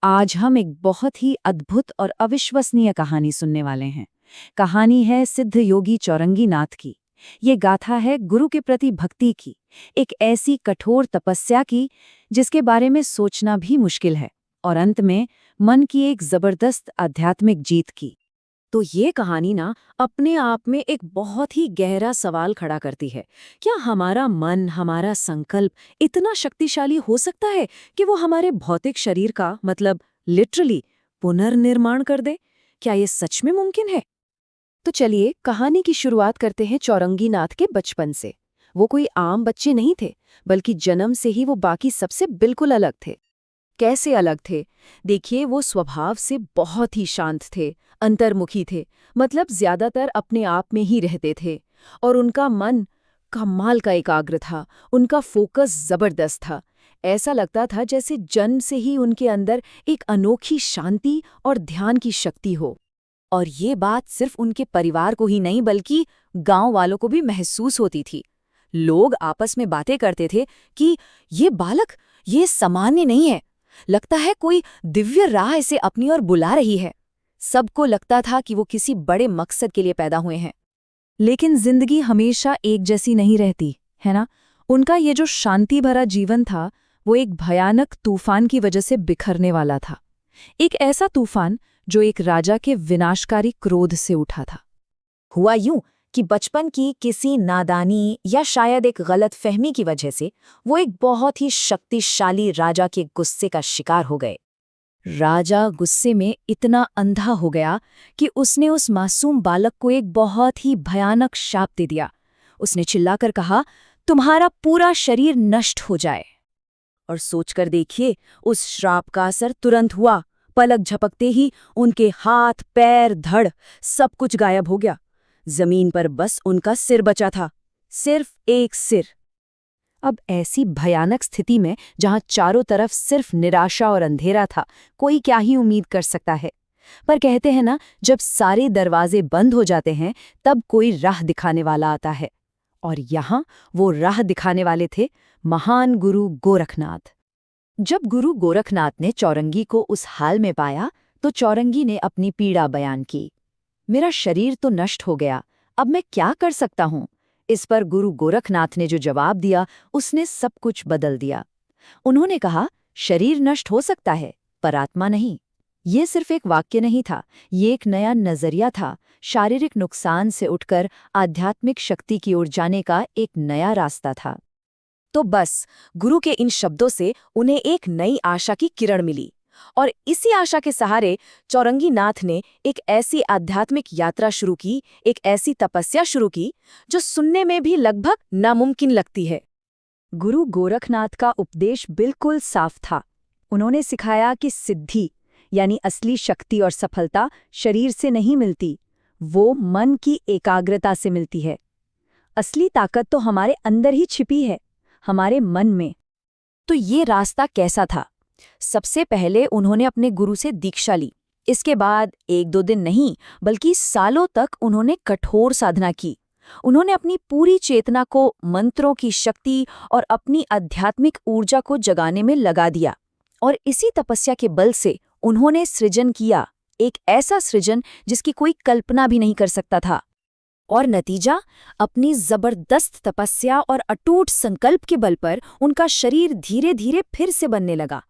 आज हम एक बहुत ही अद्भुत और अविश्वसनीय कहानी सुनने वाले हैं। कहानी है सिद्ध योगी चौरंगी नाथ की। ये गाथा है गुरु के प्रति भक्ति की, एक ऐसी कठोर तपस्या की जिसके बारे में सोचना भी मुश्किल है, और अंत में मन की एक जबरदस्त आध्यात्मिक जीत की। तो ये कहानी ना अपने आप में एक बहुत ही गहरा सवाल खड़ा करती है। क्या हमारा मन, हमारा संकल्प इतना शक्तिशाली हो सकता है कि वो हमारे भौतिक शरीर का मतलब लिटरली पुनर्निर्माण कर दे? क्या ये सच में मुमकिन है? तो चलिए कहानी की शुरुआत करते हैं चौरंगी नाथ के बचपन से। वो कोई आम बच्चे नहीं थे, बल्कि जन्म से ही वो बाकी सबसे बिल्कुल अलग थे। कैसे अलग थे? देखिए, वो स्वभाव से बहुत ही शांत थे, अंतर्मुखी थे, मतलब ज्यादातर अपने आप में ही रहते थे। और उनका मन कमाल का एकाग्र था, उनका फोकस जबरदस्त था। ऐसा लगता था जैसे जन्म से ही उनके अंदर एक अनोखी शांति और ध्यान की शक्ति हो। और ये बात सिर्फ उनके परिवार को ही नहीं बल्कि गांव वालों को भी महसूस होती थी। लोग आपस में बातें करते थे कि ये बालक, ये सामान्य नहीं है, लगता है कोई दिव्य राह इसे अपनी ओर बुला रही है। सबको लगता था कि वो किसी बड़े मकसद के लिए पैदा हुए हैं। लेकिन जिंदगी हमेशा एक जैसी नहीं रहती, है ना? उनका ये जो शांति भरा जीवन था, वो एक भयानक तूफान की वजह से बिखरने वाला था। एक ऐसा तूफान जो एक राजा के विनाशकारी क्रोध से उठा था। हुआ यूं कि बचपन की किसी नादानी या शायद एक गलत फहमी की वजह से वो एक बहुत ही शक्तिशाली राजा के गुस्से का शिकार हो गए। राजा गुस्से में इतना अंधा हो गया कि उसने उस मासूम बालक को एक बहुत ही भयानक शाप दे दिया। उसने चिल्लाकर कहा, तुम्हारा पूरा शरीर नष्ट हो जाए। और सोचकर देखिए, उस श्राप का असर तुरंत हुआ। पलक झपकते ही उनके हाथ, पैर, धड़ सब कुछ गायब हो गया। जमीन पर बस उनका सिर बचा था, सिर्फ एक सिर। अब ऐसी भयानक स्थिति में जहां चारों तरफ सिर्फ निराशा और अंधेरा था, कोई क्या ही उम्मीद कर सकता है। पर कहते हैं ना, जब सारे दरवाजे बंद हो जाते हैं तब कोई राह दिखाने वाला आता है। और यहाँ वो राह दिखाने वाले थे महान गुरु गोरखनाथ। जब गुरु गोरखनाथ ने चौरंगी को उस हाल में पाया तो चौरंगी ने अपनी पीड़ा बयान की। मेरा शरीर तो नष्ट हो गया, अब मैं क्या कर सकता हूँ? इस पर गुरु गोरखनाथ ने जो जवाब दिया, उसने सब कुछ बदल दिया। उन्होंने कहा, शरीर नष्ट हो सकता है पर आत्मा नहीं। ये सिर्फ एक वाक्य नहीं था, ये एक नया नजरिया था। शारीरिक नुकसान से उठकर आध्यात्मिक शक्ति की ओर जाने का एक नया रास्ता था। तो बस गुरु के इन शब्दों से उन्हें एक नई आशा की किरण मिली, और इसी आशा के सहारे चौरंगी नाथ ने एक ऐसी आध्यात्मिक यात्रा शुरू की, एक ऐसी तपस्या शुरू की जो सुनने में भी लगभग नामुमकिन लगती है। गुरु गोरखनाथ का उपदेश बिल्कुल साफ था। उन्होंने सिखाया कि सिद्धि यानी असली शक्ति और सफलता शरीर से नहीं मिलती, वो मन की एकाग्रता से मिलती है। असली ताकत तो हमारे अंदर ही छिपी है, हमारे मन में। तो ये रास्ता कैसा था? सबसे पहले उन्होंने अपने गुरु से दीक्षा ली। इसके बाद 1-2 दिन नहीं बल्कि सालों तक उन्होंने कठोर साधना की। उन्होंने अपनी पूरी चेतना को मंत्रों की शक्ति और अपनी आध्यात्मिक ऊर्जा को जगाने में लगा दिया। और इसी तपस्या के बल से उन्होंने सृजन किया, एक ऐसा सृजन जिसकी कोई कल्पना भी नहीं कर सकता था। और नतीजा, अपनी जबरदस्त तपस्या और अटूट संकल्प के बल पर उनका शरीर धीरे धीरे फिर से बनने लगा।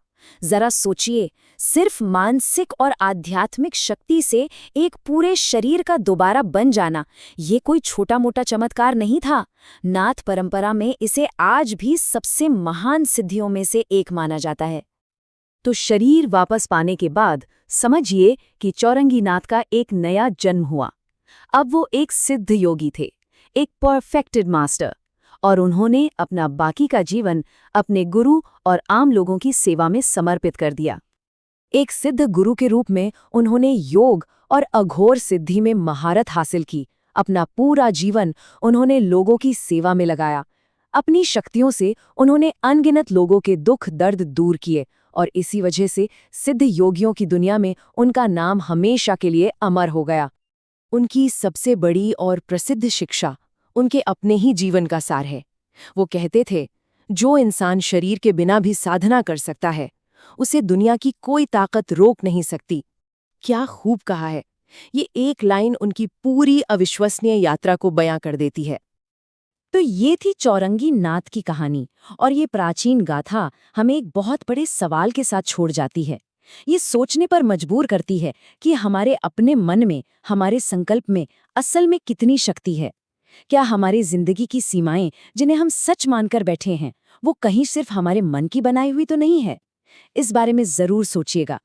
जरा सोचिए, सिर्फ मानसिक और आध्यात्मिक शक्ति से एक पूरे शरीर का दोबारा बन जाना, ये कोई छोटा मोटा चमत्कार नहीं था। नाथ परंपरा में इसे आज भी सबसे महान सिद्धियों में से एक माना जाता है। तो शरीर वापस पाने के बाद समझिए कि चौरंगी नाथ का एक नया जन्म हुआ। अब वो एक सिद्ध योगी थे, एक परफेक्टेड मास्टर, और उन्होंने अपना बाकी का जीवन अपने गुरु और आम लोगों की सेवा में समर्पित कर दिया। एक सिद्ध गुरु के रूप में उन्होंने योग और अघोर सिद्धि में महारत हासिल की। अपना पूरा जीवन उन्होंने लोगों की सेवा में लगाया। अपनी शक्तियों से उन्होंने अनगिनत लोगों के दुख दर्द दूर किए, और इसी वजह से सिद्ध योगियों की दुनिया में उनका नाम हमेशा के लिए अमर हो गया। उनकी सबसे बड़ी और प्रसिद्ध शिक्षा उनके अपने ही जीवन का सार है। वो कहते थे, जो इंसान शरीर के बिना भी साधना कर सकता है, उसे दुनिया की कोई ताकत रोक नहीं सकती। क्या खूब कहा है। ये एक लाइन उनकी पूरी अविश्वसनीय यात्रा को बयां कर देती है। तो ये थी चौरंगी नाथ की कहानी, और ये प्राचीन गाथा हमें एक बहुत बड़े सवाल के साथ छोड़ जाती है। ये सोचने पर मजबूर करती है कि हमारे अपने मन में, हमारे संकल्प में असल में कितनी शक्ति है। क्या हमारी जिंदगी की सीमाएं, जिन्हें हम सच मानकर बैठे हैं, वो कहीं सिर्फ हमारे मन की बनाई हुई तो नहीं है? इस बारे में जरूर सोचिएगा।